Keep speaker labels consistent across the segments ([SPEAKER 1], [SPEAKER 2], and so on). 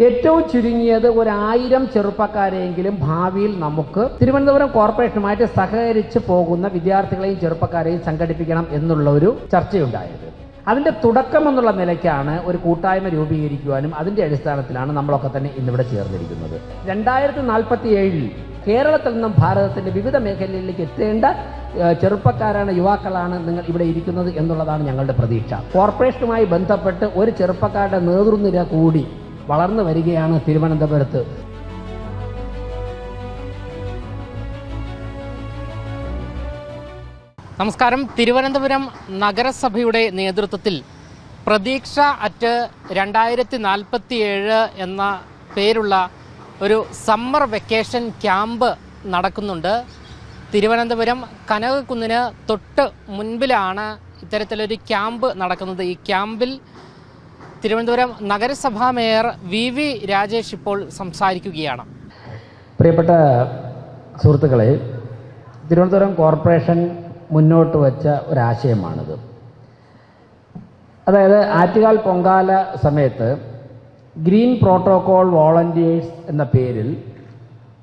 [SPEAKER 1] ഏറ്റവും ചുരുങ്ങിയത് 1000 ചെറുപ്പക്കാരെങ്കിലും ഭാവിയിൽ നമുക്ക് തിരുവനന്തപുരം കോർപ്പറേഷനുമായിട്ട് സഹകരിച്ച് പോകുന്ന വിദ്യാർത്ഥികളെയും ചെറുപ്പക്കാരെയും സംഘടിപ്പിക്കണം എന്നുള്ള ഒരു ചർച്ചയുണ്ടായത്. അതിൻ്റെ തുടക്കം എന്നുള്ള നിലയ്ക്കാണ് ഒരു കൂട്ടായ്മ രൂപീകരിക്കുവാനും അതിൻ്റെ അടിസ്ഥാനത്തിലാണ് നമ്മളൊക്കെ തന്നെ ഇന്നിവിടെ ചേർന്നിരിക്കുന്നത്. 2047 കേരളത്തിൽ നിന്നും ഭാരതത്തിൻ്റെ വിവിധ മേഖലകളിലേക്ക് എത്തേണ്ട ചെറുപ്പക്കാരാണ്, യുവാക്കളാണ് നിങ്ങൾ ഇവിടെ ഇരിക്കുന്നത് എന്നുള്ളതാണ് ഞങ്ങളുടെ പ്രതീക്ഷ. കോർപ്പറേഷനുമായി ബന്ധപ്പെട്ട് ഒരു ചെറുപ്പക്കാരുടെ നേതൃനിര കൂടി വളർന്നു വരികയാണ് തിരുവനന്തപുരത്ത്.
[SPEAKER 2] നമസ്കാരം. തിരുവനന്തപുരം നഗരസഭയുടെ നേതൃത്വത്തിൽ പ്രതീക്ഷ അറ്റ് 2047 എന്ന പേരുള്ള ഒരു സമ്മർ വെക്കേഷൻ ക്യാമ്പ് നടക്കുന്നുണ്ട്. തിരുവനന്തപുരം കനകക്കുന്നിന് തൊട്ട് മുൻപിലാണ് ഇത്തരത്തിലൊരു ക്യാമ്പ് നടക്കുന്നത്. ഈ ക്യാമ്പിൽ തിരുവനന്തപുരം നഗരസഭാ മേയർ VV രാജേഷ് ഇപ്പോൾ സംസാരിക്കുകയാണ്.
[SPEAKER 1] പ്രിയപ്പെട്ട സുഹൃത്തുക്കളെ, തിരുവനന്തപുരം കോർപ്പറേഷൻ മുന്നോട്ട് വച്ച ഒരാശയമാണിത്. അതായത് ആറ്റുകാൽ പൊങ്കാല സമയത്ത് ഗ്രീൻ പ്രോട്ടോകോൾ വോളണ്ടിയേഴ്സ് എന്ന പേരിൽ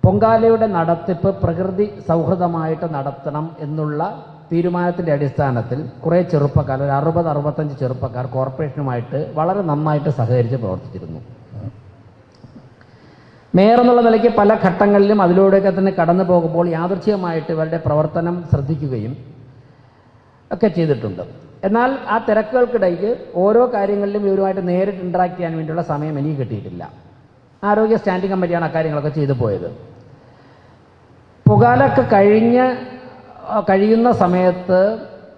[SPEAKER 1] പൊങ്കാലയുടെ നടത്തിപ്പ് പ്രകൃതി സൗഹൃദമായിട്ട് നടത്തണം എന്നുള്ള തീരുമാനത്തിൻ്റെ അടിസ്ഥാനത്തിൽ കുറേ ചെറുപ്പക്കാർ, ഒരു 60-65 ചെറുപ്പക്കാർ കോർപ്പറേഷനുമായിട്ട് വളരെ നന്നായിട്ട് സഹകരിച്ച് പ്രവർത്തിച്ചിരുന്നു. മേയർ എന്നുള്ള നിലയ്ക്ക് പല ഘട്ടങ്ങളിലും അതിലൂടെയൊക്കെ തന്നെ കടന്നു പോകുമ്പോൾ യാദൃച്ഛികമായിട്ട് ഇവരുടെ പ്രവർത്തനം ശ്രദ്ധിക്കുകയും ഒക്കെ ചെയ്തിട്ടുണ്ട്. എന്നാൽ ആ തിരക്കുകൾക്കിടയ്ക്ക് ഓരോ കാര്യങ്ങളിലും ഇവരുമായിട്ട് നേരിട്ട് ഇൻട്രാക്ട് ചെയ്യാൻ വേണ്ടിയുള്ള സമയം എനിക്ക് കിട്ടിയിട്ടില്ല. ആരോഗ്യ സ്റ്റാൻഡിംഗ് കമ്മിറ്റിയാണ് അക്കാര്യങ്ങളൊക്കെ ചെയ്തു പോയത്. പൊങ്കാലൊക്കെ കഴിയുന്ന സമയത്ത്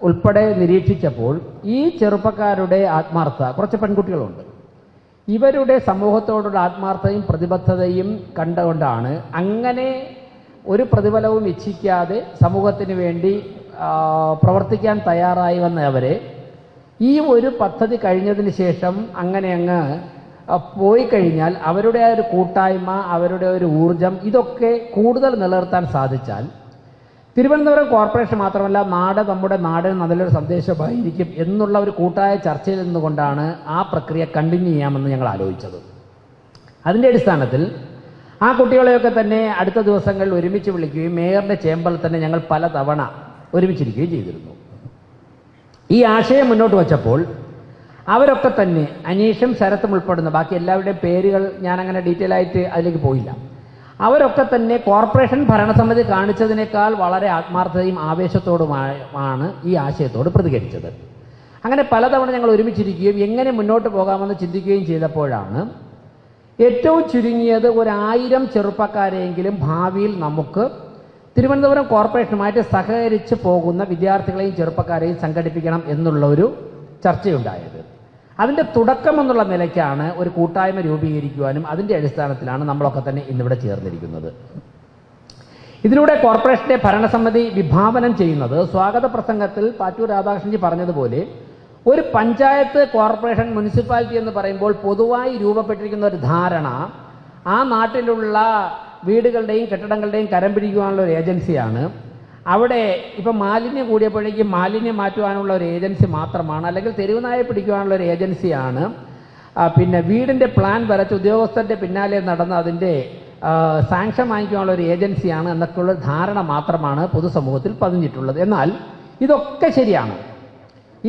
[SPEAKER 1] ഉൾപ്പെടെ നിരീക്ഷിച്ചപ്പോൾ ഈ ചെറുപ്പക്കാരുടെ ആത്മാർത്ഥത, കുറച്ച് പെൺകുട്ടികളുണ്ട്, ഇവരുടെ സമൂഹത്തോടുള്ള ആത്മാർത്ഥതയും പ്രതിബദ്ധതയും കണ്ടുകൊണ്ടാണ് അങ്ങനെ ഒരു പ്രതിഫലവും ഇച്ഛിക്കാതെ സമൂഹത്തിന് വേണ്ടി പ്രവർത്തിക്കാൻ തയ്യാറായി വന്നവരെ ഈ ഒരു പദ്ധതി കഴിഞ്ഞതിന് ശേഷം അങ്ങനെ അങ്ങ് പോയി കഴിഞ്ഞാൽ അവരുടെ ആ ഒരു കൂട്ടായ്മ, അവരുടെ ഒരു ഊർജം, ഇതൊക്കെ കൂടുതൽ നിലനിർത്താൻ സാധിച്ചാൽ തിരുവനന്തപുരം കോർപ്പറേഷൻ മാത്രമല്ല നമ്മുടെ നാടിന് നല്ലൊരു സന്ദേശമായിരിക്കും എന്നുള്ള ഒരു കൂട്ടായ ചർച്ചയിൽ നിന്നുകൊണ്ടാണ് ആ പ്രക്രിയ കണ്ടിന്യൂ ചെയ്യാമെന്ന് ഞങ്ങൾ ആലോചിച്ചത്. അതിൻ്റെ അടിസ്ഥാനത്തിൽ ആ കുട്ടികളെയൊക്കെ തന്നെ അടുത്ത ദിവസങ്ങളിൽ ഒരുമിച്ച് വിളിക്കുകയും മേയറിൻ്റെ ചേംബറിൽ തന്നെ ഞങ്ങൾ പലതവണ ഒരുമിച്ചിരിക്കുകയും ചെയ്തിരുന്നു. ഈ ആശയം മുന്നോട്ട് വച്ചപ്പോൾ അവരൊക്കെ തന്നെ, അനീഷും ശരത്തും ഉൾപ്പെടുന്ന ബാക്കി എല്ലാവരുടെയും പേരുകൾ ഞാനങ്ങനെ ഡീറ്റെയിൽ ആയിട്ട് അതിലേക്ക് പോയില്ല, അവരൊക്കെ തന്നെ കോർപ്പറേഷൻ ഭരണസമിതി കാണിച്ചതിനേക്കാൾ വളരെ ആത്മാർത്ഥതയും ആവേശത്തോടുമാണ് ഈ ആശയത്തോട് പ്രതികരിച്ചത്. അങ്ങനെ പലതവണ ഞങ്ങൾ ഒരുമിച്ചിരിക്കുകയും എങ്ങനെ മുന്നോട്ട് പോകാമെന്ന് ചിന്തിക്കുകയും ചെയ്തപ്പോഴാണ് ഏറ്റവും ചുരുങ്ങിയത് 1000 ചെറുപ്പക്കാരെങ്കിലും ഭാവിയിൽ നമുക്ക് തിരുവനന്തപുരം കോർപ്പറേഷനുമായിട്ട് സഹകരിച്ച് പോകുന്ന വിദ്യാർത്ഥികളെയും ചെറുപ്പക്കാരെയും സംഘടിപ്പിക്കണം എന്നുള്ള ഒരു ചർച്ചയുണ്ടായത്. അതിൻ്റെ തുടക്കം എന്നുള്ള നിലയ്ക്കാണ് ഒരു കൂട്ടായ്മ രൂപീകരിക്കുവാനും അതിൻ്റെ അടിസ്ഥാനത്തിലാണ് നമ്മളൊക്കെ തന്നെ ഇന്നിവിടെ ചേർന്നിരിക്കുന്നത്. ഇതിലൂടെ കോർപ്പറേഷൻ്റെ ഭരണസമിതി വിഭാവനം ചെയ്യുന്നത്, സ്വാഗത പ്രസംഗത്തിൽ പാറ്റൂർ രാധാകൃഷ്ണൻജി പറഞ്ഞതുപോലെ, ഒരു പഞ്ചായത്ത്, കോർപ്പറേഷൻ, മുനിസിപ്പാലിറ്റി എന്ന് പറയുമ്പോൾ പൊതുവായി രൂപപ്പെട്ടിരിക്കുന്ന ഒരു ധാരണ ആ നാട്ടിലുള്ള വീടുകളുടെയും കെട്ടിടങ്ങളുടെയും കരം പിടിക്കുവാനുള്ള ഒരു ഏജൻസിയാണ്. അവിടെ ഇപ്പം മാലിന്യം കൂടിയപ്പോഴേക്കും മാലിന്യം മാറ്റുവാനുള്ള ഒരു ഏജൻസി മാത്രമാണ്, അല്ലെങ്കിൽ തെരുവുനായെ പിടിക്കുവാനുള്ള ഒരു ഏജൻസിയാണ്, പിന്നെ വീടിൻ്റെ പ്ലാൻ വരച്ച് ഉദ്യോഗസ്ഥൻ്റെ പിന്നാലെ നടന്ന് അതിൻ്റെ സാങ്ഷൻ വാങ്ങിക്കുവാനുള്ള ഒരു ഏജൻസിയാണ് എന്നൊക്കെയുള്ള ധാരണ മാത്രമാണ് പൊതുസമൂഹത്തിൽ പതിഞ്ഞിട്ടുള്ളത്. എന്നാൽ ഇതൊക്കെ ശരിയാണ്.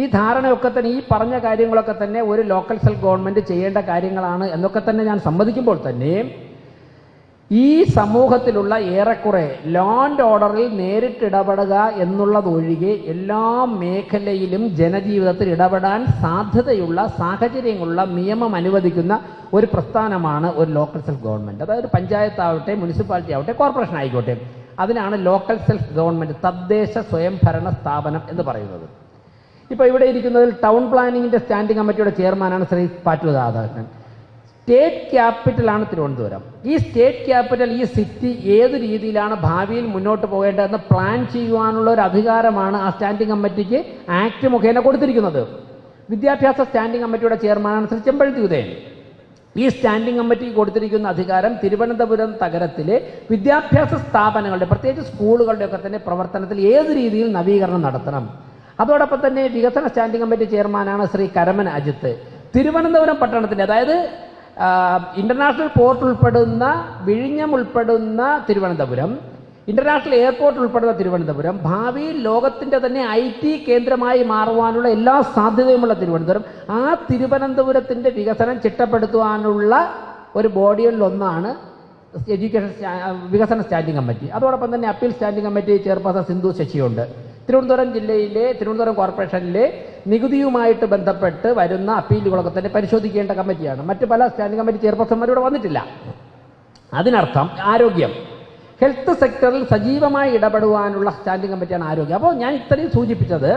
[SPEAKER 1] ഈ ധാരണയൊക്കെ തന്നെ, ഈ പറഞ്ഞ കാര്യങ്ങളൊക്കെ തന്നെ ഒരു ലോക്കൽ സെൽഫ് ഗവൺമെൻറ് ചെയ്യേണ്ട കാര്യങ്ങളാണ് എന്നൊക്കെ തന്നെ ഞാൻ സമ്മതിക്കുമ്പോൾ തന്നെ ഈ സമൂഹത്തിലുള്ള ഏറെക്കുറെ ലോ ആൻഡ് ഓർഡറിൽ നേരിട്ടിടപെടുക എന്നുള്ളതൊഴികെ എല്ലാ മേഖലയിലും ജനജീവിതത്തിൽ ഇടപെടാൻ സാധ്യതയുള്ള സാഹചര്യങ്ങളുള്ള നിയമം അനുവദിക്കുന്ന ഒരു പ്രസ്ഥാനമാണ് ഒരു ലോക്കൽ സെൽഫ് ഗവൺമെൻറ്. അതായത് പഞ്ചായത്താവട്ടെ, മുനിസിപ്പാലിറ്റി ആവട്ടെ, കോർപ്പറേഷൻ ആയിക്കോട്ടെ, അതിനാണ് ലോക്കൽ സെൽഫ് ഗവൺമെൻറ്, തദ്ദേശ സ്വയംഭരണ സ്ഥാപനം എന്ന് പറയുന്നത്. ഇപ്പോൾ ഇവിടെ ഇരിക്കുന്നതിൽ ടൗൺ പ്ലാനിങ്ങിൻ്റെ സ്റ്റാൻഡിംഗ് കമ്മിറ്റിയുടെ ചെയർമാനാണ് ശ്രീ പാറ്റൂർ രാധാകൃഷ്ണൻ. സ്റ്റേറ്റ് ക്യാപിറ്റലാണ് തിരുവനന്തപുരം. ഈ സ്റ്റേറ്റ് ക്യാപിറ്റൽ, ഈ സിറ്റി ഏത് രീതിയിലാണ് ഭാവിയിൽ മുന്നോട്ട് പോകേണ്ടതെന്ന് പ്ലാൻ ചെയ്യുവാനുള്ള ഒരു അധികാരമാണ് ആ സ്റ്റാൻഡിംഗ് കമ്മിറ്റിക്ക് ആക്ട് മുഖേന കൊടുത്തിരിക്കുന്നത്. വിദ്യാഭ്യാസ സ്റ്റാൻഡിംഗ് കമ്മിറ്റിയുടെ ചെയർമാനാണ് ശ്രീ ചെമ്പഴന്തി ഉദയൻ. ഈ സ്റ്റാൻഡിംഗ് കമ്മിറ്റിക്ക് കൊടുത്തിരിക്കുന്ന അധികാരം തിരുവനന്തപുരം നഗരത്തിലെ വിദ്യാഭ്യാസ സ്ഥാപനങ്ങളുടെ, പ്രത്യേകിച്ച് സ്കൂളുകളുടെയൊക്കെ തന്നെ പ്രവർത്തനത്തിൽ ഏത് രീതിയിൽ നവീകരണം നടത്തണം. അതോടൊപ്പം തന്നെ വികസന സ്റ്റാൻഡിംഗ് കമ്മിറ്റി ചെയർമാനാണ് ശ്രീ കരമന അജിത്ത്. തിരുവനന്തപുരം പട്ടണത്തിൻ്റെ, അതായത് ഇൻ്റർനാഷണൽ പോർട്ട് ഉൾപ്പെടുന്ന വിഴിഞ്ഞം ഉൾപ്പെടുന്ന തിരുവനന്തപുരം, ഇൻ്റർനാഷണൽ എയർപോർട്ട് ഉൾപ്പെടുന്ന തിരുവനന്തപുരം, ഭാവിയിൽ ലോകത്തിൻ്റെ തന്നെ IT കേന്ദ്രമായി മാറുവാനുള്ള എല്ലാ സാധ്യതയുമുള്ള തിരുവനന്തപുരം, ആ തിരുവനന്തപുരത്തിൻ്റെ വികസനം ചിട്ടപ്പെടുത്തുവാനുള്ള ഒരു ബോഡികളിലൊന്നാണ് വികസന സ്റ്റാൻഡിംഗ് കമ്മിറ്റി. അതോടൊപ്പം തന്നെ appeal standing committee chairperson Sindhu ശശിയുണ്ട്. തിരുവനന്തപുരം ജില്ലയിലെ തിരുവനന്തപുരം കോർപ്പറേഷനിലെ നികുതിയുമായിട്ട് ബന്ധപ്പെട്ട് വരുന്ന അപ്പീലുകളൊക്കെ തന്നെ പരിശോധിക്കേണ്ട കമ്മിറ്റിയാണ്. മറ്റ് പല സ്റ്റാൻഡിംഗ് കമ്മിറ്റി ചെയർപേഴ്സൺമാർ ഇവിടെ വന്നിട്ടില്ല. അതിനർത്ഥം ആരോഗ്യം, ഹെൽത്ത് സെക്ടറിൽ സജീവമായി ഇടപെടുവാനുള്ള സ്റ്റാൻഡിംഗ് കമ്മിറ്റിയാണ് ആരോഗ്യം. അപ്പോൾ ഞാൻ ഇത്രയും സൂചിപ്പിച്ചത്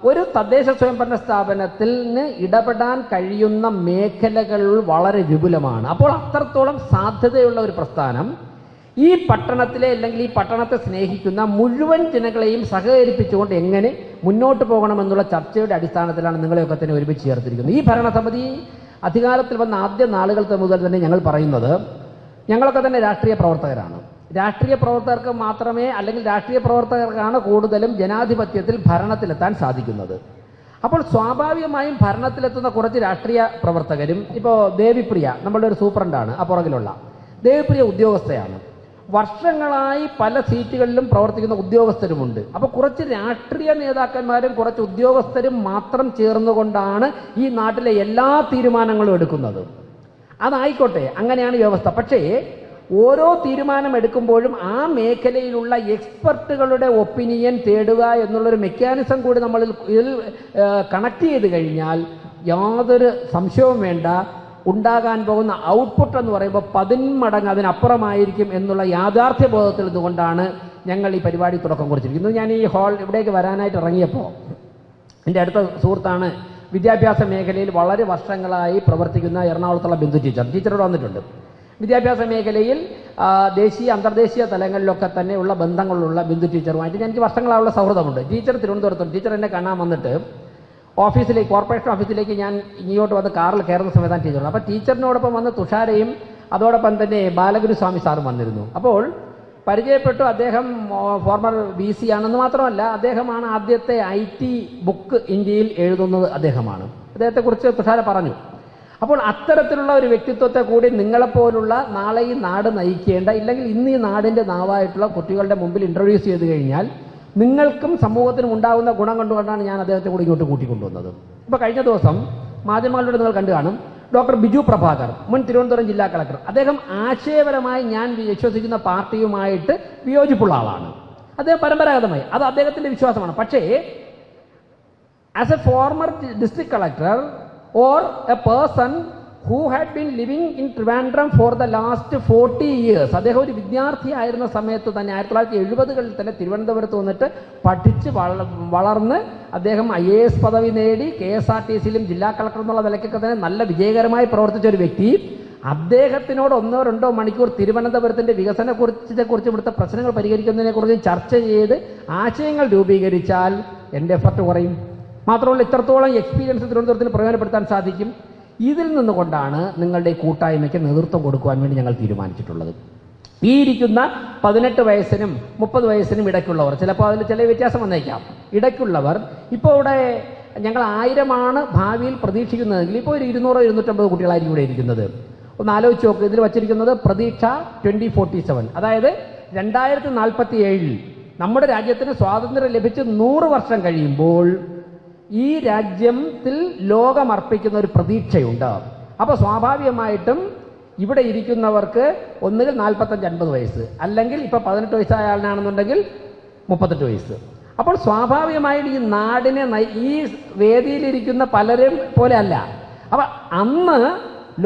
[SPEAKER 1] ഒരു തദ്ദേശ സ്വയംഭരണ സ്ഥാപനത്തിന് ഇടപെടാൻ കഴിയുന്ന മേഖലകൾ വളരെ വിപുലമാണ്. അപ്പോൾ അത്രത്തോളം സാധ്യതയുള്ള ഒരു പ്രസ്ഥാനം ഈ പട്ടണത്തിലെ അല്ലെങ്കിൽ ഈ പട്ടണത്തെ സ്നേഹിക്കുന്ന മുഴുവൻ ജനങ്ങളെയും സഹകരിപ്പിച്ചുകൊണ്ട് എങ്ങനെ മുന്നോട്ട് പോകണമെന്നുള്ള ചർച്ചയുടെ അടിസ്ഥാനത്തിലാണ് നിങ്ങളെയൊക്കെ തന്നെ ഒരുമിച്ച് ചേർത്തിരിക്കുന്നത്. ഈ ഭരണസമിതി അധികാരത്തിൽ വന്ന ആദ്യ നാളുകൾ മുതൽ തന്നെ ഞങ്ങൾ പറയുന്നത്, ഞങ്ങളൊക്കെ തന്നെ രാഷ്ട്രീയ പ്രവർത്തകരാണ്. രാഷ്ട്രീയ പ്രവർത്തകർക്ക് മാത്രമേ അല്ലെങ്കിൽ രാഷ്ട്രീയ പ്രവർത്തകർക്കാണ് കൂടുതലും ജനാധിപത്യത്തിൽ ഭരണത്തിലെത്താൻ സാധിക്കുന്നത്. അപ്പോൾ സ്വാഭാവികമായും ഭരണത്തിലെത്തുന്ന കുറച്ച് രാഷ്ട്രീയ പ്രവർത്തകരും, ഇപ്പോൾ ദേവിപ്രിയ നമ്മളുടെ ഒരു സൂപ്രണ്ടാണ്, ആ പുറകിലുള്ള ദേവിപ്രിയ ഉദ്യോഗസ്ഥയാണ്. വർഷങ്ങളായി പല സീറ്റുകളിലും പ്രവർത്തിക്കുന്ന ഉദ്യോഗസ്ഥരുമുണ്ട്. അപ്പോൾ കുറച്ച് രാഷ്ട്രീയ നേതാക്കന്മാരും കുറച്ച് ഉദ്യോഗസ്ഥരും മാത്രം ചേർന്നുകൊണ്ടാണ് ഈ നാട്ടിലെ എല്ലാ തീരുമാനങ്ങളും എടുക്കുന്നത്. അതായിക്കോട്ടെ, അങ്ങനെയാണ് വ്യവസ്ഥ. പക്ഷേ ഓരോ തീരുമാനം എടുക്കുമ്പോഴും ആ മേഖലയിലുള്ള എക്സ്പെർട്ടുകളുടെ ഒപ്പീനിയൻ തേടുക എന്നുള്ളൊരു മെക്കാനിസം കൂടി നമ്മൾ ഇതിൽ കണക്ട് ചെയ്ത് കഴിഞ്ഞാൽ യാതൊരു സംശയവും വേണ്ട, ഉണ്ടാകാൻ പോകുന്ന ഔട്ട്പുട്ട് എന്ന് പറയുമ്പോൾ 10 മടങ്ങ് അതിനപ്പുറമായിരിക്കും എന്നുള്ള യാഥാർത്ഥ്യ ബോധത്തിൽ നിന്നുകൊണ്ടാണ് ഞങ്ങൾ ഈ പരിപാടി തുടക്കം കുറിച്ചിരിക്കുന്നത്. ഞാൻ ഈ ഇവിടേക്ക് വരാനായിട്ട് ഇറങ്ങിയപ്പോൾ എൻ്റെ അടുത്ത സുഹൃത്താണ് വിദ്യാഭ്യാസ മേഖലയിൽ വളരെ വർഷങ്ങളായി പ്രവർത്തിക്കുന്ന എറണാകുളത്തുള്ള ബിന്ദു ടീച്ചറോട് വന്നിട്ടുണ്ട്. വിദ്യാഭ്യാസ മേഖലയിൽ ദേശീയ അന്തർദേശീയ തലങ്ങളിലൊക്കെ തന്നെ ഉള്ള ബന്ധങ്ങളുള്ള ബിന്ദു ടീച്ചറുമായിട്ട് എനിക്ക് വർഷങ്ങളായുള്ള സൗഹൃദമുണ്ട്. ടീച്ചർ തിരുവനന്തപുരത്തുണ്ട്. ടീച്ചർ എന്നെ കാണാൻ വന്നിട്ട് ഓഫീസിലേക്ക്, കോർപ്പറേഷൻ ഓഫീസിലേക്ക് ഞാൻ ഇങ്ങോട്ട് വന്ന് കാറിൽ കയറുന്ന സമയത്താണ് ടീച്ചറുണ്ട്. അപ്പോൾ ടീച്ചറിനോടൊപ്പം വന്ന് തുഷാരയും അതോടൊപ്പം തന്നെ ബാലഗുരുസ്വാമി സാറും വന്നിരുന്നു. അപ്പോൾ പരിചയപ്പെട്ടു. അദ്ദേഹം ഫോർമർ VC ആണെന്ന് മാത്രമല്ല, അദ്ദേഹമാണ് ആദ്യത്തെ IT ബുക്ക് ഇന്ത്യയിൽ എഴുതുന്നത് അദ്ദേഹമാണ്. അദ്ദേഹത്തെക്കുറിച്ച് തുഷാര പറഞ്ഞു. അപ്പോൾ അത്തരത്തിലുള്ള ഒരു വ്യക്തിത്വത്തെ കൂടി നിങ്ങളെപ്പോലുള്ള നാളെ ഈ നാട് നയിക്കേണ്ട, ഇല്ലെങ്കിൽ ഇന്ന് ഈ നാടിൻ്റെ നാവായിട്ടുള്ള കുട്ടികളുടെ മുമ്പിൽ ഇൻട്രൊഡ്യൂസ് ചെയ്ത് കഴിഞ്ഞാൽ നിങ്ങൾക്കും സമൂഹത്തിനും ഉണ്ടാകുന്ന ഗുണം കണ്ടുകൊണ്ടാണ് ഞാൻ അദ്ദേഹത്തെ കൂടി ഇങ്ങോട്ട് കൂട്ടിക്കൊണ്ടുവന്നത്. ഇപ്പോൾ കഴിഞ്ഞ ദിവസം മാധ്യമങ്ങളിലൂടെ നിങ്ങൾ കണ്ടു കാണും, ഡോക്ടർ ബിജു പ്രഭാകർ, മുൻ തിരുവനന്തപുരം ജില്ലാ കളക്ടർ. അദ്ദേഹം ആശയപരമായി ഞാൻ വിശ്വസിക്കുന്ന പാർട്ടിയുമായിട്ട് വിയോജിപ്പുള്ള ആളാണ്. അദ്ദേഹം പരമ്പരാഗതമായി, അത് അദ്ദേഹത്തിൻ്റെ വിശ്വാസമാണ്. പക്ഷേ as A former district collector or a person who had been living in Trivandrum for the last 40 years, അദ്ദേഹം ഒരു വിദ്യാർത്ഥിയായിരുന്ന സമയത്ത് തന്നെ 1970-കളിൽ തന്നെ തിരുവനന്തപുരത്ത് വന്നിട്ട് പഠിച്ച് വളർന്ന് അദ്ദേഹം IAS പദവി നേടി KSRTCയിലും ജില്ലാ കളക്ടർ എന്നുള്ള നിലയ്ക്കൊക്കെ തന്നെ നല്ല വിജയകരമായി പ്രവർത്തിച്ച ഒരു വ്യക്തി, അദ്ദേഹത്തിനോട് 1-2 മണിക്കൂർ തിരുവനന്തപുരത്തിൻ്റെ വികസനത്തെക്കുറിച്ച് ഇവിടുത്തെ പ്രശ്നങ്ങൾ പരിഹരിക്കുന്നതിനെക്കുറിച്ച് ചർച്ച ചെയ്ത് ആശയങ്ങൾ രൂപീകരിച്ചാൽ എൻ്റെ എഫർട്ട് കുറയും. മാത്രമല്ല ഇത്രത്തോളം എക്സ്പീരിയൻസ് തിരുവനന്തപുരത്തിന് പ്രയോജനപ്പെടുത്താൻ സാധിക്കും. ഇതിൽ നിന്നുകൊണ്ടാണ് നിങ്ങളുടെ ഈ കൂട്ടായ്മയ്ക്ക് നേതൃത്വം കൊടുക്കുവാൻ വേണ്ടി ഞങ്ങൾ തീരുമാനിച്ചിട്ടുള്ളത്. ഈ ഇരിക്കുന്ന 18 വയസ്സിനും 30 വയസ്സിനും ഇടയ്ക്കുള്ളവർ, ചിലപ്പോൾ അതിൽ ചില വ്യത്യാസം വന്നേക്കാം, ഇടയ്ക്കുള്ളവർ ഇപ്പോൾ ഇവിടെ ഞങ്ങൾ 1000 ഭാവിയിൽ പ്രതീക്ഷിക്കുന്നതെങ്കിൽ ഇപ്പോൾ ഒരു 200-250 കുട്ടികളായിരിക്കും ഇവിടെ ഇരിക്കുന്നത്. ഒന്ന് ആലോചിച്ച് നോക്ക്. ഇതിൽ വച്ചിരിക്കുന്നത് പ്രതീക്ഷ 2047, അതായത് 2047 നമ്മുടെ രാജ്യത്തിന് സ്വാതന്ത്ര്യം ലഭിച്ച് 100 വർഷം കഴിയുമ്പോൾ ഈ രാജ്യത്തിൽ ലോകമർപ്പിക്കുന്ന ഒരു പ്രതീക്ഷയുണ്ട്. അപ്പോൾ സ്വാഭാവികമായിട്ടും ഇവിടെ ഇരിക്കുന്നവർക്ക് ഒന്നുകിൽ 45-50 വയസ്സ്, അല്ലെങ്കിൽ ഇപ്പോൾ 18 വയസ്സായ ആളിനാണെന്നുണ്ടെങ്കിൽ 38 വയസ്സ്. അപ്പോൾ സ്വാഭാവികമായിട്ട് ഈ നാടിനെ ഈ വേദിയിലിരിക്കുന്ന പലരും പോലെ അല്ല. അപ്പം അന്ന്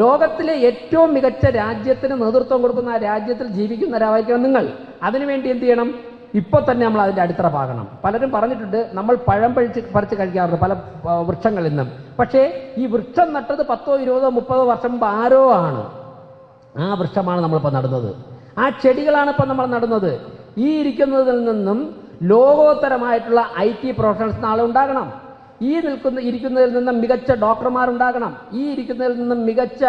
[SPEAKER 1] ലോകത്തിലെ ഏറ്റവും മികച്ച രാജ്യത്തിന് നേതൃത്വം കൊടുക്കുന്ന ആ രാജ്യത്തിൽ ജീവിക്കുന്നവരായിരിക്കണം നിങ്ങൾ. അതിനുവേണ്ടി എന്ത് ചെയ്യണം? ഇപ്പോൾ തന്നെ നമ്മൾ അതിൻ്റെ അടിത്തറ പാകണം. പലരും പറഞ്ഞിട്ടുണ്ട്, നമ്മൾ പഴം പറിച്ച് കഴിക്കാറുണ്ട് പല വൃക്ഷങ്ങളിൽ നിന്നും. പക്ഷേ ഈ വൃക്ഷം നട്ടത് 10, 20, 30 വർഷം മുമ്പ് ആരോ ആണ്. ആ വൃക്ഷമാണ് നമ്മളിപ്പോൾ നടുന്നത്. ആ ചെടികളാണ് ഇപ്പോൾ നമ്മൾ നടുന്നത്. ഈ ഇരിക്കുന്നതിൽ നിന്നും ലോകോത്തരമായിട്ടുള്ള IT പ്രൊഫഷണൽസ് നാളെ ഉണ്ടാകണം. ഇരിക്കുന്നതിൽ നിന്നും മികച്ച ഡോക്ടർമാരുണ്ടാകണം. ഈ ഇരിക്കുന്നതിൽ നിന്നും മികച്ച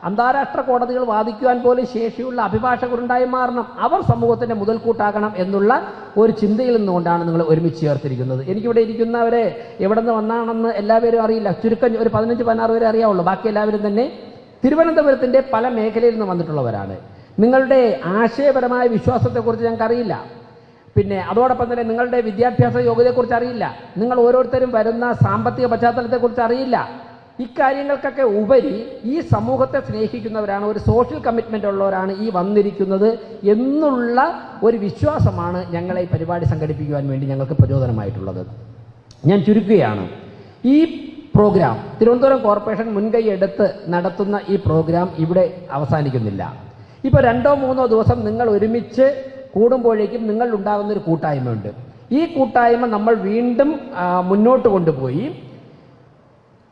[SPEAKER 1] അന്താരാഷ്ട്ര കോടതികൾ വാദിക്കുവാൻ പോലും ശേഷിയുള്ള അഭിഭാഷകരുണ്ടായി മാറണം. അവർ സമൂഹത്തിൻ്റെ മുതൽക്കൂട്ടാകണം എന്നുള്ള ഒരു ചിന്തയിൽ നിന്നുകൊണ്ടാണ് നിങ്ങൾ ഒരുമിച്ച് ചേർത്തിരിക്കുന്നത്. എനിക്കിവിടെ ഇരിക്കുന്നവരെ എവിടെ നിന്ന് വന്നാണെന്ന് എല്ലാവരും അറിയില്ല. ചുരുക്കം ഒരു 15-16 പേരെ അറിയാവുള്ളൂ. ബാക്കി എല്ലാവരും തന്നെ തിരുവനന്തപുരത്തിൻ്റെ പല മേഖലയിൽ നിന്ന് വന്നിട്ടുള്ളവരാണ്. നിങ്ങളുടെ ആശയപരമായ വിശ്വാസത്തെക്കുറിച്ച് ഞങ്ങൾക്കറിയില്ല. പിന്നെ അതോടൊപ്പം തന്നെ നിങ്ങളുടെ വിദ്യാഭ്യാസ യോഗ്യതയെക്കുറിച്ച് അറിയില്ല. നിങ്ങൾ ഓരോരുത്തരും വരുന്ന സാമ്പത്തിക പശ്ചാത്തലത്തെക്കുറിച്ച് അറിയില്ല. ഇക്കാര്യങ്ങൾക്കൊക്കെ ഉപരി ഈ സമൂഹത്തെ സ്നേഹിക്കുന്നവരാണ്, ഒരു സോഷ്യൽ കമ്മിറ്റ്മെൻ്റ് ഉള്ളവരാണ് ഈ വന്നിരിക്കുന്നത് എന്നുള്ള ഒരു വിശ്വാസമാണ് ഞങ്ങളെ ഈ പരിപാടി സംഘടിപ്പിക്കുവാൻ വേണ്ടി ഞങ്ങൾക്ക് പ്രചോദനമായിട്ടുള്ളത്. ഞാൻ ചുരുക്കുകയാണ്. ഈ പ്രോഗ്രാം തിരുവനന്തപുരം കോർപ്പറേഷൻ മുൻകൈ എടുത്ത് നടത്തുന്ന ഈ പ്രോഗ്രാം ഇവിടെ അവസാനിക്കുന്നില്ല. ഇപ്പോൾ 2-3 ദിവസം നിങ്ങൾ ഒരുമിച്ച് കൂടുമ്പോഴേക്കും നിങ്ങളുണ്ടാകുന്ന ഒരു കൂട്ടായ്മയുണ്ട്. ഈ കൂട്ടായ്മ നമ്മൾ വീണ്ടും മുന്നോട്ട് കൊണ്ടുപോയി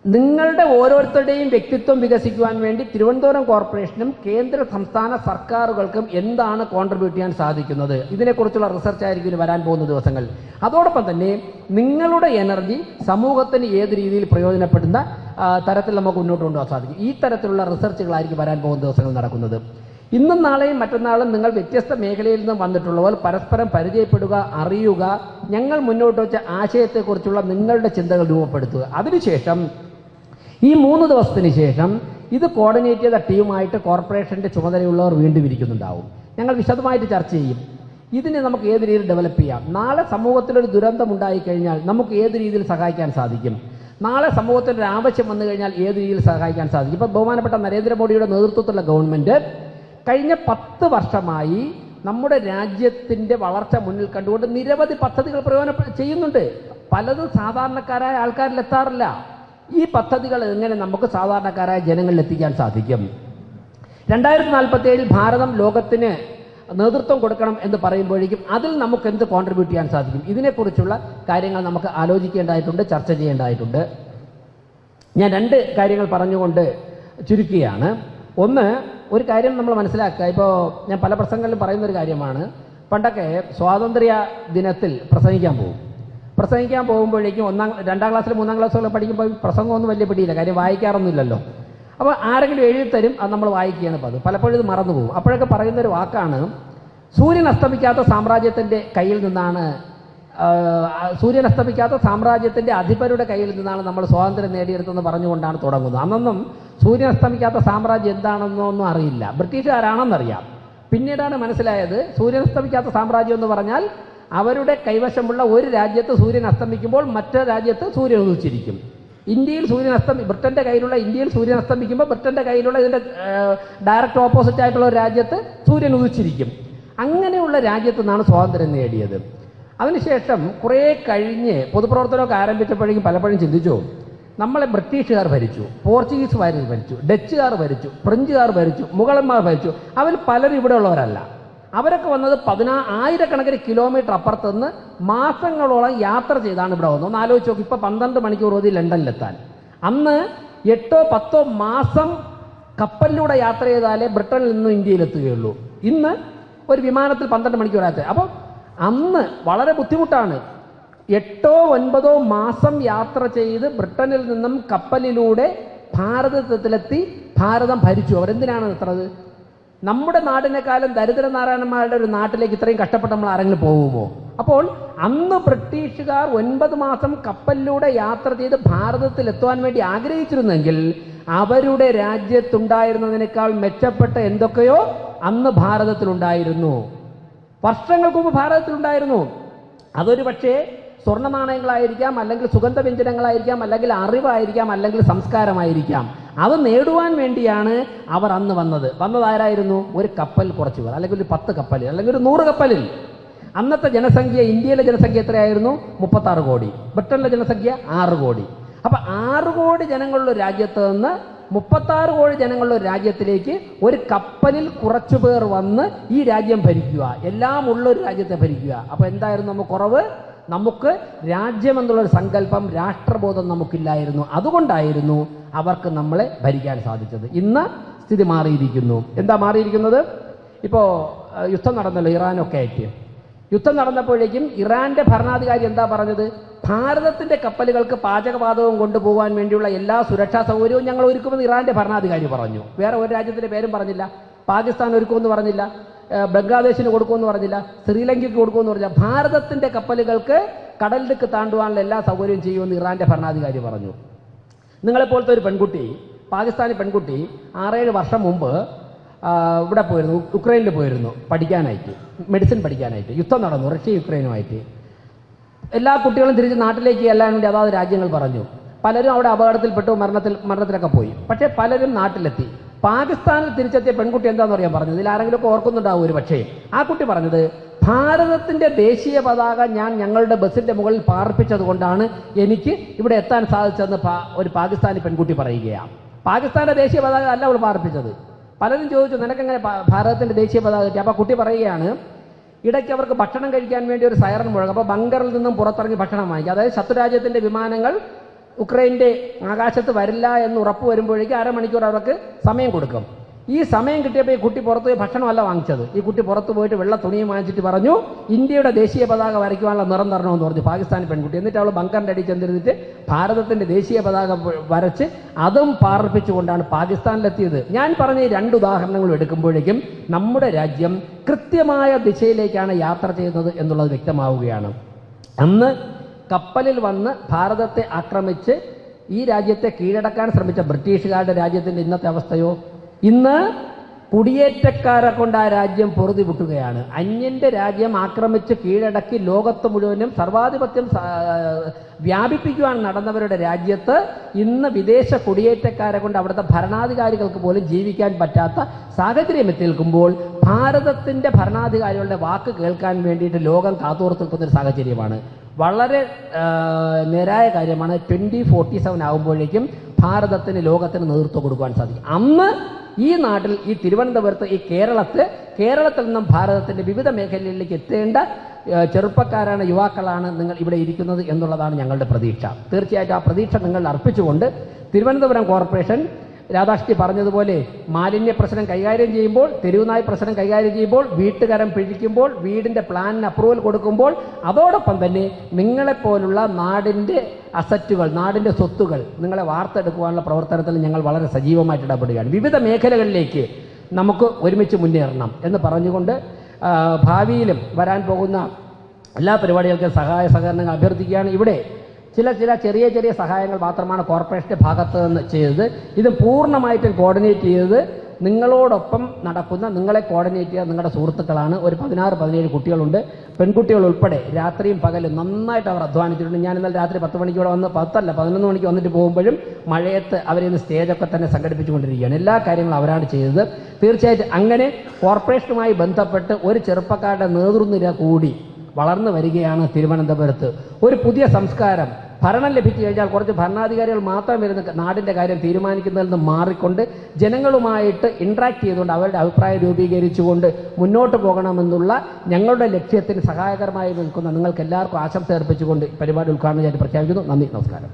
[SPEAKER 1] നിങ്ങളുടെ ഓരോരുത്തരുടെയും വ്യക്തിത്വം വികസിക്കുവാൻ വേണ്ടി തിരുവനന്തപുരം കോർപ്പറേഷനും കേന്ദ്ര സംസ്ഥാന സർക്കാരുകൾക്കും എന്താണ് കോൺട്രിബ്യൂട്ട് ചെയ്യാൻ സാധിക്കുന്നത്, ഇതിനെക്കുറിച്ചുള്ള റിസർച്ച് ആയിരിക്കും ഇനി വരാൻ പോകുന്ന ദിവസങ്ങൾ. അതോടൊപ്പം തന്നെ നിങ്ങളുടെ എനർജി സമൂഹത്തിന് ഏത് രീതിയിൽ പ്രയോജനപ്പെടുന്ന തരത്തിൽ നമുക്ക് മുന്നോട്ട് കൊണ്ടുപോകാൻ സാധിക്കും. ഈ തരത്തിലുള്ള റിസർച്ചുകളായിരിക്കും വരാൻ പോകുന്ന ദിവസങ്ങൾ നടക്കുന്നത്. ഇന്നും നാളെയും മറ്റന്നാളും നിങ്ങൾ വ്യത്യസ്ത മേഖലയിൽ നിന്നും വന്നിട്ടുള്ളവർ പരസ്പരം പരിചയപ്പെടുക, അറിയുക, ഞങ്ങൾ മുന്നോട്ട് വെച്ച ആശയത്തെക്കുറിച്ചുള്ള നിങ്ങളുടെ ചിന്തകൾ രൂപപ്പെടുത്തുക. അതിനുശേഷം ഈ 3 ദിവസത്തിന് ശേഷം ഇത് കോർഡിനേറ്റ് ചെയ്ത ടീമായിട്ട് കോർപ്പറേഷൻ്റെ ചുമതലയുള്ളവർ വീണ്ടും ഇരിക്കുന്നുണ്ടാവും. ഞങ്ങൾ വിശദമായിട്ട് ചർച്ച ചെയ്യും. ഇതിനെ നമുക്ക് ഏത് രീതിയിൽ ഡെവലപ്പ് ചെയ്യാം. നാളെ സമൂഹത്തിലൊരു ദുരന്തം ഉണ്ടായിക്കഴിഞ്ഞാൽ നമുക്ക് ഏത് രീതിയിൽ സഹായിക്കാൻ സാധിക്കും. നാളെ സമൂഹത്തിൻ്റെ ആവശ്യം വന്നു കഴിഞ്ഞാൽ ഏത് രീതിയിൽ സഹായിക്കാൻ സാധിക്കും. ഇപ്പോൾ ബഹുമാനപ്പെട്ട നരേന്ദ്രമോദിയുടെ നേതൃത്വത്തിലുള്ള ഗവൺമെൻറ് കഴിഞ്ഞ 10 വർഷമായി നമ്മുടെ രാജ്യത്തിൻ്റെ വളർച്ച മുന്നിൽ കണ്ടുകൊണ്ട് നിരവധി പദ്ധതികൾ ചെയ്യുന്നുണ്ട്. പലതും സാധാരണക്കാരായ ആൾക്കാരിൽ എത്താറില്ല. ഈ പദ്ധതികൾ എങ്ങനെ നമുക്ക് സാധാരണക്കാരായ ജനങ്ങളിൽ എത്തിക്കാൻ സാധിക്കും? 2047 ഭാരതം ലോകത്തിന് നേതൃത്വം കൊടുക്കണം എന്ന് പറയുമ്പോഴേക്കും അതിൽ നമുക്ക് എന്ത് കോൺട്രിബ്യൂട്ട് ചെയ്യാൻ സാധിക്കും? ഇതിനെക്കുറിച്ചുള്ള കാര്യങ്ങൾ നമുക്ക് ആലോചിക്കേണ്ടതായിട്ടുണ്ട്, ചർച്ച ചെയ്യേണ്ടതായിട്ടുണ്ട്. ഞാൻ 2 കാര്യങ്ങൾ പറഞ്ഞുകൊണ്ട് ചുരുക്കുകയാണ്. ഒന്ന്, ഒരു കാര്യം നമ്മൾ മനസ്സിലാക്കുക. ഇപ്പോൾ ഞാൻ പല പ്രസംഗങ്ങളിലും പറയുന്നൊരു കാര്യമാണ്. പണ്ടൊക്കെ സ്വാതന്ത്ര്യ ദിനത്തിൽ പ്രസംഗിക്കാൻ പോകുമ്പോഴേക്കും 2ാം ക്ലാസ്സിൽ 3ാം ക്ലാസ്സിലൊക്കെ പഠിക്കുമ്പോൾ പ്രസംഗമൊന്നും വലിയ പിടിയില്ല, കാര്യം വായിക്കാറൊന്നുമില്ലല്ലോ. അപ്പോൾ ആരെങ്കിലും എഴുതി തരും, അത് നമ്മൾ വായിക്കുകയാണ്. അപ്പോൾ അത് പലപ്പോഴും ഇത് മറന്നു പോകും. അപ്പോഴൊക്കെ പറയുന്നൊരു വാക്കാണ്, സൂര്യൻ അസ്തമിക്കാത്ത സാമ്രാജ്യത്തിൻ്റെ കയ്യിൽ നിന്നാണ് സാമ്രാജ്യത്തിൻ്റെ അധിപരുടെ കയ്യിൽ നിന്നാണ് നമ്മൾ സ്വാതന്ത്ര്യം നേടിയെടുത്തെന്ന് പറഞ്ഞുകൊണ്ടാണ് തുടങ്ങുന്നത്. അന്നൊന്നും സൂര്യൻ അസ്തമിക്കാത്ത സാമ്രാജ്യം എന്താണെന്നൊന്നും അറിയില്ല. ബ്രിട്ടീഷുകാരാണെന്നറിയാം. പിന്നീടാണ് മനസ്സിലായത് സൂര്യൻ അസ്തമിക്കാത്ത സാമ്രാജ്യം എന്ന് പറഞ്ഞാൽ അവരുടെ കൈവശമുള്ള ഒരു രാജ്യത്ത് സൂര്യൻ അസ്തമിക്കുമ്പോൾ മറ്റേ രാജ്യത്ത് സൂര്യൻ ഉദിച്ചിരിക്കും. ബ്രിട്ടൻ്റെ കയ്യിലുള്ള ഇന്ത്യയിൽ സൂര്യൻ അസ്തമിക്കുമ്പോൾ ബ്രിട്ടൻ്റെ കയ്യിലുള്ള ഇതിൻ്റെ ഡയറക്റ്റ് ഓപ്പോസിറ്റ് ആയിട്ടുള്ള ഒരു രാജ്യത്ത് സൂര്യൻ ഉദിച്ചിരിക്കും. അങ്ങനെയുള്ള രാജ്യത്തു നിന്നാണ് സ്വാതന്ത്ര്യം നേടിയത്. അതിനുശേഷം കുറേ കഴിഞ്ഞ് പൊതുപ്രവർത്തനമൊക്കെ ആരംഭിച്ചപ്പോഴേക്കും പലപ്പോഴും ചിന്തിച്ചു, നമ്മളെ ബ്രിട്ടീഷുകാർ ഭരിച്ചു, പോർച്ചുഗീസുകാർ ഭരിച്ചു, ഡച്ചുകാർ ഭരിച്ചു, ഫ്രഞ്ചുകാർ ഭരിച്ചു, മുഗളന്മാർ ഭരിച്ചു. അവർ പലരും ഇവിടെ ഉള്ളവരല്ല. അവരൊക്കെ വന്നത് 10,000 കിലോമീറ്റർ അപ്പുറത്ത് നിന്ന് മാസങ്ങളോളം യാത്ര ചെയ്താണ് ഇവിടെ വന്നത്. ഒന്ന് ആലോചിച്ച് നോക്കി. ഇപ്പോൾ 12 മണിക്കൂർ മതി ലണ്ടനിലെത്താൻ. അന്ന് 8-10 മാസം കപ്പലിലൂടെ യാത്ര ചെയ്താലേ ബ്രിട്ടനിൽ നിന്നും ഇന്ത്യയിലെത്തുകയുള്ളൂ. ഇന്ന് ഒരു വിമാനത്തിൽ 12 മണിക്കൂർ യാത്ര. അപ്പോൾ അന്ന് വളരെ ബുദ്ധിമുട്ടാണ്. 8-9 മാസം യാത്ര ചെയ്ത് ബ്രിട്ടനിൽ നിന്നും കപ്പലിലൂടെ ഭാരതത്തിലെത്തി ഭാരതം ഭരിച്ചു. അവരെന്തിനാണ് എത്തുന്നത്? നമ്മുടെ നാടിനേക്കാളും ദരിദ്രനാരായണന്മാരുടെ ഒരു നാട്ടിലേക്ക് ഇത്രയും കഷ്ടപ്പെട്ട് നമ്മൾ ആരെങ്കിലും പോകുമോ? അപ്പോൾ അന്ന് ബ്രിട്ടീഷുകാർ 9 മാസം കപ്പലിലൂടെ യാത്ര ചെയ്ത് ഭാരതത്തിൽ എത്തുവാൻ വേണ്ടി ആഗ്രഹിച്ചിരുന്നെങ്കിൽ അവരുടെ രാജ്യത്തുണ്ടായിരുന്നതിനേക്കാൾ മെച്ചപ്പെട്ട എന്തൊക്കെയോ അന്ന് ഭാരതത്തിലുണ്ടായിരുന്നു. വർഷങ്ങൾക്ക് മുമ്പ് ഭാരതത്തിലുണ്ടായിരുന്നു. അതൊരു പക്ഷേ സ്വർണ്ണ നാണയങ്ങളായിരിക്കാം, അല്ലെങ്കിൽ സുഗന്ധവ്യഞ്ജനങ്ങളായിരിക്കാം, അല്ലെങ്കിൽ അറിവായിരിക്കാം, അല്ലെങ്കിൽ സംസ്കാരമായിരിക്കാം. അത് നേടുവാൻ വേണ്ടിയാണ് അവർ അന്ന് വന്നതാരായിരുന്നു? ഒരു കപ്പൽ കുറച്ച് പേർ, അല്ലെങ്കിൽ ഒരു 10 കപ്പലിൽ, അല്ലെങ്കിൽ ഒരു 100 കപ്പലിൽ. അന്നത്തെ ജനസംഖ്യ, ഇന്ത്യയിലെ ജനസംഖ്യ എത്രയായിരുന്നു? 36 കോടി. ബ്രിട്ടനിലെ ജനസംഖ്യ 6 കോടി. അപ്പം 6 കോടി ജനങ്ങളുള്ള രാജ്യത്ത് നിന്ന് 36 കോടി ജനങ്ങളുള്ള ഒരു രാജ്യത്തിലേക്ക് ഒരു കപ്പലിൽ കുറച്ചു പേർ വന്ന് ഈ രാജ്യം ഭരിക്കുക, എല്ലാം ഉള്ളൊരു രാജ്യത്തെ ഭരിക്കുക. അപ്പോൾ എന്തായിരുന്നു നമുക്ക് കുറവ്? നമുക്ക് രാജ്യമെന്നുള്ളൊരു സങ്കല്പം, രാഷ്ട്രബോധം നമുക്കില്ലായിരുന്നു. അതുകൊണ്ടായിരുന്നു അവർക്ക് നമ്മളെ ഭരിക്കാൻ സാധിച്ചത്. ഇന്ന് സ്ഥിതി മാറിയിരിക്കുന്നു. എന്താ മാറിയിരിക്കുന്നത്? ഇപ്പോൾ യുദ്ധം നടന്നല്ലോ ഇറാനൊക്കെ ആയിട്ട്. യുദ്ധം നടന്നപ്പോഴേക്കും ഇറാൻ്റെ ഭരണാധികാരി എന്താ പറഞ്ഞത്? ഭാരതത്തിൻ്റെ കപ്പലുകൾക്ക് പാചകവാതകം കൊണ്ടുപോകാൻ വേണ്ടിയുള്ള എല്ലാ സുരക്ഷാ സൗകര്യവും ഞങ്ങൾ ഒരുക്കുമെന്ന് ഇറാൻ്റെ ഭരണാധികാരി പറഞ്ഞു. വേറെ ഒരു രാജ്യത്തിൻ്റെ പേരും പറഞ്ഞില്ല. പാകിസ്ഥാൻ ഒരുക്കുമെന്ന് പറഞ്ഞില്ല, ബംഗ്ലാദേശിന് കൊടുക്കുമെന്ന് പറഞ്ഞില്ല, ശ്രീലങ്കയ്ക്ക് കൊടുക്കുമെന്ന് പറഞ്ഞില്ല. ഭാരതത്തിൻ്റെ കപ്പലുകൾക്ക് കടലിലേക്ക് താണ്ടുവാനുള്ള എല്ലാ സൗകര്യവും ചെയ്യുമെന്ന് ഇറാൻ്റെ ഭരണാധികാരി പറഞ്ഞു. നിങ്ങളെപ്പോലത്തെ ഒരു പെൺകുട്ടി, പാകിസ്ഥാനി പെൺകുട്ടി 6-7 വർഷം മുമ്പ് ഇവിടെ പോയിരുന്നു, യുക്രൈനിൽ പോയിരുന്നു പഠിക്കാനായിട്ട്, മെഡിസിൻ പഠിക്കാനായിട്ട്. യുദ്ധം നടന്നു റഷ്യ യുക്രൈനുമായിട്ട്. എല്ലാ കുട്ടികളും തിരിച്ച് നാട്ടിലേക്ക് ചെല്ലാൻ വേണ്ടി അതാത് രാജ്യങ്ങൾ പറഞ്ഞു. പലരും അവിടെ അപകടത്തിൽപ്പെട്ടു, മരണത്തിലൊക്കെ പോയി. പക്ഷേ പലരും നാട്ടിലെത്തി. പാകിസ്ഥാനിൽ തിരിച്ചെത്തിയ പെൺകുട്ടി എന്താണെന്ന് പറയാൻ പറഞ്ഞത്, ഇതിൽ ആരെങ്കിലുമൊക്കെ ഓർക്കുന്നുണ്ടാവും ഒരു പക്ഷേ. ആ കുട്ടി പറഞ്ഞത്, ഭാരതത്തിൻ്റെ ദേശീയ പതാക ഞാൻ ഞങ്ങളുടെ ബസ്സിൻ്റെ മുകളിൽ പാർപ്പിച്ചത് കൊണ്ടാണ് എനിക്ക് ഇവിടെ എത്താൻ സാധിച്ചതെന്ന് ഒരു പാകിസ്ഥാനി പെൺകുട്ടി പറയുകയാണ്. പാകിസ്ഥാൻ്റെ ദേശീയ പതാക അല്ല അവൾ പാർപ്പിച്ചത്. പലരും ചോദിച്ചു, നിനക്കെങ്ങനെ ഭാരതത്തിൻ്റെ ദേശീയ പതാക കിട്ടി? അപ്പോൾ കുട്ടി പറയുകയാണ്, ഇടയ്ക്ക് അവർക്ക് ഭക്ഷണം കഴിക്കാൻ വേണ്ടി ഒരു സൈറൻ മുഴങ്ങും. അപ്പോൾ ബങ്കറിൽ നിന്നും പുറത്തിറങ്ങി ഭക്ഷണം വാങ്ങിക്കും. അതായത് ശത്രുരാജ്യത്തിൻ്റെ വിമാനങ്ങൾ ഉക്രൈൻ്റെ ആകാശത്ത് വരില്ല എന്ന് ഉറപ്പ് വരുമ്പോഴേക്കും 1/2 മണിക്കൂർ അവർക്ക് സമയം കൊടുക്കും. ഈ സമയം കിട്ടിയപ്പോൾ ഈ കുട്ടി പുറത്ത് പോയി ഭക്ഷണമല്ല വാങ്ങിച്ചത്. ഈ കുട്ടി പുറത്ത് പോയിട്ട് വെള്ള തുണിയും വാങ്ങിച്ചിട്ട് പറഞ്ഞു, ഇന്ത്യയുടെ ദേശീയ പതാക വരയ്ക്കുവാനുള്ള നിറം തരണമെന്ന് പറഞ്ഞു പാകിസ്ഥാനി പെൺകുട്ടി. എന്നിട്ട് അവൾ ബങ്കറിൻ്റെ അടി ചെന്നിരുന്നിട്ട് ഭാരതത്തിൻ്റെ ദേശീയ പതാക വരച്ച് അതും പാർപ്പിച്ചുകൊണ്ടാണ് പാകിസ്ഥാനിലെത്തിയത്. ഞാൻ പറഞ്ഞ ഈ 2 ഉദാഹരണങ്ങളും എടുക്കുമ്പോഴേക്കും നമ്മുടെ രാജ്യം കൃത്യമായ ദിശയിലേക്കാണ് യാത്ര ചെയ്യുന്നത് എന്നുള്ളത് വ്യക്തമാവുകയാണ്. അന്ന് കപ്പലിൽ വന്ന് ഭാരതത്തെ ആക്രമിച്ച് ഈ രാജ്യത്തെ കീഴടക്കാൻ ശ്രമിച്ച ബ്രിട്ടീഷുകാരുടെ രാജ്യത്തിൻ്റെ ഇന്നത്തെ അവസ്ഥയോ? ഇന്ന് കുടിയേറ്റക്കാരെ കൊണ്ട് ആ രാജ്യം പൊറുതി വിട്ടുകയാണ്. അന്യൻ്റെ രാജ്യം ആക്രമിച്ച് കീഴടക്കി ലോകത്ത് മുഴുവനും സർവാധിപത്യം വ്യാപിപ്പിക്കുവാൻ നടന്നവരുടെ രാജ്യത്ത് ഇന്ന് വിദേശ കുടിയേറ്റക്കാരെ കൊണ്ട് അവിടുത്തെ ഭരണാധികാരികൾക്ക് പോലും ജീവിക്കാൻ പറ്റാത്ത സാഹചര്യം എത്തി നിൽക്കുമ്പോൾ ഭാരതത്തിൻ്റെ ഭരണാധികാരികളുടെ വാക്ക് കേൾക്കാൻ വേണ്ടിയിട്ട് ലോകം കാത്തോർത്ത് നിൽക്കുന്നൊരു സാഹചര്യമാണ്. വളരെ നേരായ കാര്യമാണ്. 2047 ആകുമ്പോഴേക്കും ഭാരതത്തിന് ലോകത്തിന് നേതൃത്വം കൊടുക്കുവാൻ സാധിക്കും. അന്ന് ഈ നാട്ടിൽ, ഈ തിരുവനന്തപുരത്ത്, ഈ കേരളത്തിൽ നിന്നും ഭാരതത്തിൻ്റെ വിവിധ മേഖലകളിലേക്ക് എത്തേണ്ട ചെറുപ്പക്കാരാണ്, യുവാക്കളാണ് നിങ്ങൾ ഇവിടെ ഇരിക്കുന്നത് എന്നുള്ളതാണ് ഞങ്ങളുടെ പ്രതീക്ഷ. തീർച്ചയായിട്ടും ആ പ്രതീക്ഷ നിങ്ങൾ അർപ്പിച്ചുകൊണ്ട് തിരുവനന്തപുരം കോർപ്പറേഷൻ രാധാകൃഷ്ണൻ പറഞ്ഞതുപോലെ മാലിന്യ പ്രശ്നം കൈകാര്യം ചെയ്യുമ്പോൾ, തെരുവുനായ് പ്രശ്നം കൈകാര്യം ചെയ്യുമ്പോൾ, വീട്ടുകരം പിഴിക്കുമ്പോൾ, വീടിൻ്റെ പ്ലാനിന് അപ്രൂവൽ കൊടുക്കുമ്പോൾ, അതോടൊപ്പം തന്നെ നിങ്ങളെപ്പോലുള്ള നാടിൻ്റെ അസറ്റുകൾ, നാടിൻ്റെ സ്വത്തുകൾ നിങ്ങളെ വാർത്തെടുക്കുവാനുള്ള പ്രവർത്തനത്തിൽ ഞങ്ങൾ വളരെ സജീവമായിട്ട് ഇടപെടുകയാണ്. വിവിധ മേഖലകളിലേക്ക് നമുക്ക് ഒരുമിച്ച് മുന്നേറണം എന്ന് പറഞ്ഞുകൊണ്ട് ഭാവിയിലും വരാൻ പോകുന്ന എല്ലാ പരിപാടികൾക്കും സഹായ സഹകരണങ്ങൾ അഭ്യർത്ഥിക്കുകയാണ്. ഇവിടെ ചില ചെറിയ സഹായങ്ങൾ മാത്രമാണ് കോർപ്പറേഷൻ്റെ ഭാഗത്ത് നിന്ന് ചെയ്തത്. ഇത് പൂർണ്ണമായിട്ടും കോർഡിനേറ്റ് ചെയ്തത് നിങ്ങളോടൊപ്പം നടക്കുന്ന, നിങ്ങളെ കോർഡിനേറ്റ് ചെയ്യുക നിങ്ങളുടെ സുഹൃത്തുക്കളാണ്. ഒരു 16-17 കുട്ടികളുണ്ട്, പെൺകുട്ടികൾ ഉൾപ്പെടെ. രാത്രിയും പകലും നന്നായിട്ട് അവർ അധ്വാനിച്ചിട്ടുണ്ട്. ഞാൻ ഇന്നലെ രാത്രി 10 മണിക്കൂടെ വന്ന്, 11 മണിക്ക് വന്നിട്ട് പോകുമ്പോഴും മഴയത്ത് അവരിന്ന് സ്റ്റേജൊക്കെ തന്നെ സംഘടിപ്പിച്ചുകൊണ്ടിരിക്കുകയാണ്. എല്ലാ കാര്യങ്ങളും അവരാണ് ചെയ്തത്. തീർച്ചയായിട്ടും അങ്ങനെ കോർപ്പറേഷനുമായി ബന്ധപ്പെട്ട് ഒരു ചെറുപ്പക്കാരുടെ നേതൃനിര കൂടി വളർന്നു വരികയാണ് തിരുവനന്തപുരത്ത്. ഒരു പുതിയ സംസ്കാരം, ഭരണം ലഭിച്ചു കഴിഞ്ഞാൽ കുറച്ച് ഭരണാധികാരികൾ മാത്രം വരുന്ന നാടിൻ്റെ കാര്യം തീരുമാനിക്കുന്നതിൽ നിന്ന് മാറിക്കൊണ്ട് ജനങ്ങളുമായിട്ട് ഇൻട്രാക്ട് ചെയ്തുകൊണ്ട് അവരുടെ അഭിപ്രായം രൂപീകരിച്ചുകൊണ്ട് മുന്നോട്ട് പോകണമെന്നുള്ള ഞങ്ങളുടെ ലക്ഷ്യത്തിന് സഹായകരമായി നിൽക്കുന്ന നിങ്ങൾക്ക് എല്ലാവർക്കും ആശംസ അർപ്പിച്ചുകൊണ്ട് പരിപാടി ഉദ്ഘാടനം ചെയ്ത് പ്രഖ്യാപിക്കുന്നു. നന്ദി, നമസ്കാരം.